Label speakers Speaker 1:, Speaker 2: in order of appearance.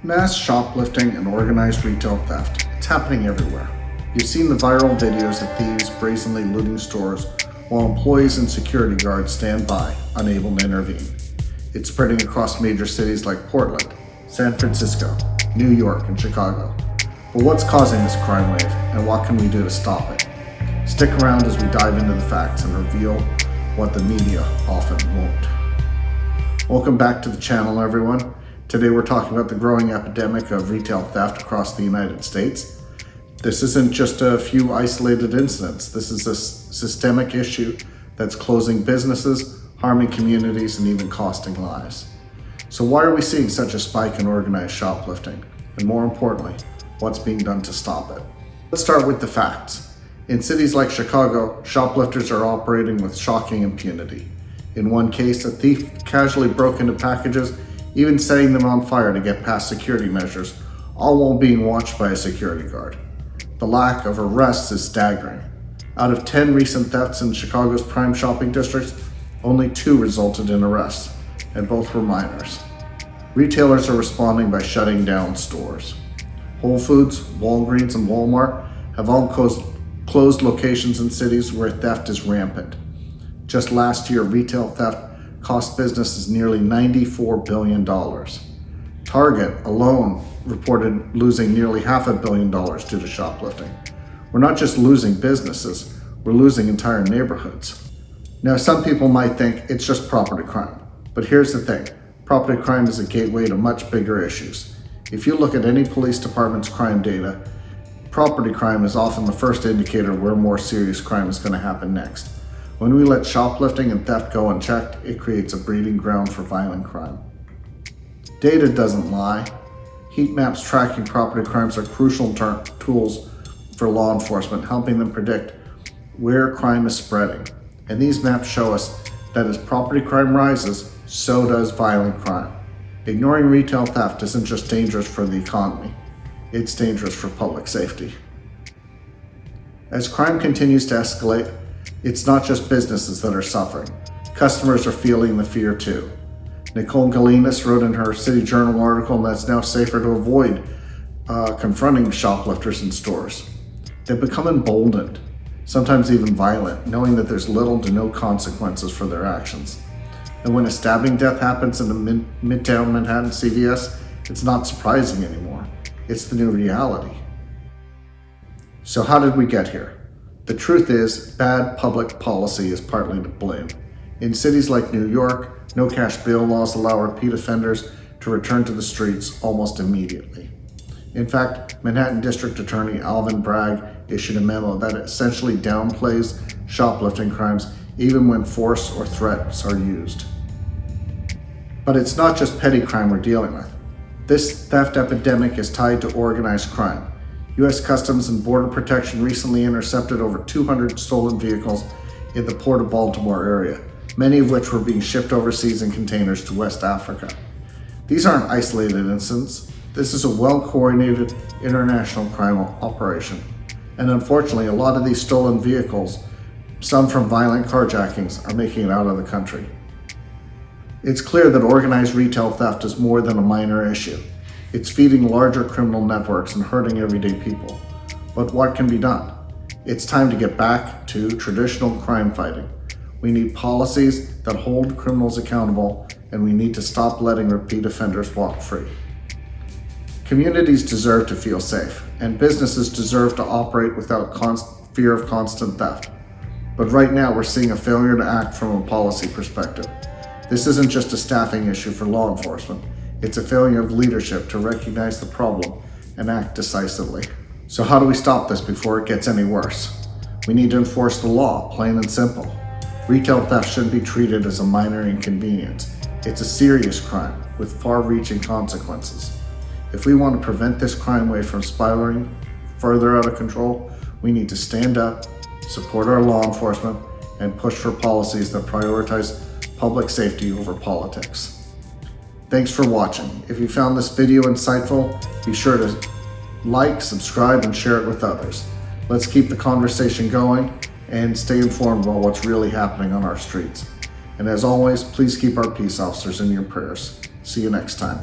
Speaker 1: Mass shoplifting and organized retail theft. It's happening everywhere. You've seen the viral videos of thieves brazenly looting stores while employees and security guards stand by, unable to intervene. It's spreading across major cities like Portland, San Francisco, New York, and Chicago. But what's causing this crime wave, and what can we do to stop it? Stick around as we dive into the facts and reveal what the media often won't. Welcome back to the channel, everyone. Today we're talking about the growing epidemic of retail theft across the United States. This isn't just a few isolated incidents. This is a systemic issue that's closing businesses, harming communities, and even costing lives. So why are we seeing such a spike in organized shoplifting? And more importantly, what's being done to stop it? Let's start with the facts. In cities like Chicago, shoplifters are operating with shocking impunity. In one case, a thief casually broke into packages, even setting them on fire to get past security measures, all while being watched by a security guard. The lack of arrests is staggering. Out of 10 recent thefts in Chicago's prime shopping districts, only 2 resulted in arrests, and both were minors. Retailers are responding by shutting down stores. Whole Foods, Walgreens, and Walmart have all closed locations in cities where theft is rampant. Just last year, retail theft cost businesses nearly $94 billion. Target alone reported losing nearly $500 million due to shoplifting. We're not just losing businesses, we're losing entire neighborhoods. Now, some people might think it's just property crime, but here's the thing. Property crime is a gateway to much bigger issues. If you look at any police department's crime data, property crime is often the first indicator where more serious crime is going to happen next. When we let shoplifting and theft go unchecked, it creates a breeding ground for violent crime. Data doesn't lie. Heat maps tracking property crimes are crucial tools for law enforcement, helping them predict where crime is spreading. And these maps show us that as property crime rises, so does violent crime. Ignoring retail theft isn't just dangerous for the economy, it's dangerous for public safety. As crime continues to escalate, it's not just businesses that are suffering. Customers are feeling the fear too. Nicole Galinas wrote in her City Journal article that it's now safer to avoid confronting shoplifters in stores. They've become emboldened, sometimes even violent, knowing that there's little to no consequences for their actions. And when a stabbing death happens in the Midtown Manhattan CVS, it's not surprising anymore. It's the new reality. So how did we get here? The truth is, bad public policy is partly to blame. In cities like New York, no cash bail laws allow repeat offenders to return to the streets almost immediately. In fact, Manhattan District Attorney Alvin Bragg issued a memo that essentially downplays shoplifting crimes even when force or threats are used. But it's not just petty crime we're dealing with. This theft epidemic is tied to organized crime. U.S. Customs and Border Protection recently intercepted over 200 stolen vehicles in the Port of Baltimore area, many of which were being shipped overseas in containers to West Africa. These aren't isolated incidents. This is a well-coordinated international crime operation. And unfortunately, a lot of these stolen vehicles, some from violent carjackings, are making it out of the country. It's clear that organized retail theft is more than a minor issue. It's feeding larger criminal networks and hurting everyday people. But what can be done? It's time to get back to traditional crime fighting. We need policies that hold criminals accountable, and we need to stop letting repeat offenders walk free. Communities deserve to feel safe, and businesses deserve to operate without fear of constant theft. But right now, we're seeing a failure to act from a policy perspective. This isn't just a staffing issue for law enforcement. It's a failure of leadership to recognize the problem and act decisively. So how do we stop this before it gets any worse? We need to enforce the law, plain and simple. Retail theft shouldn't be treated as a minor inconvenience. It's a serious crime with far-reaching consequences. If we want to prevent this crime wave from spiraling further out of control, we need to stand up, support our law enforcement, and push for policies that prioritize public safety over politics. Thanks for watching. If you found this video insightful, be sure to like, subscribe, and share it with others. Let's keep the conversation going and stay informed about what's really happening on our streets. And as always, please keep our peace officers in your prayers. See you next time.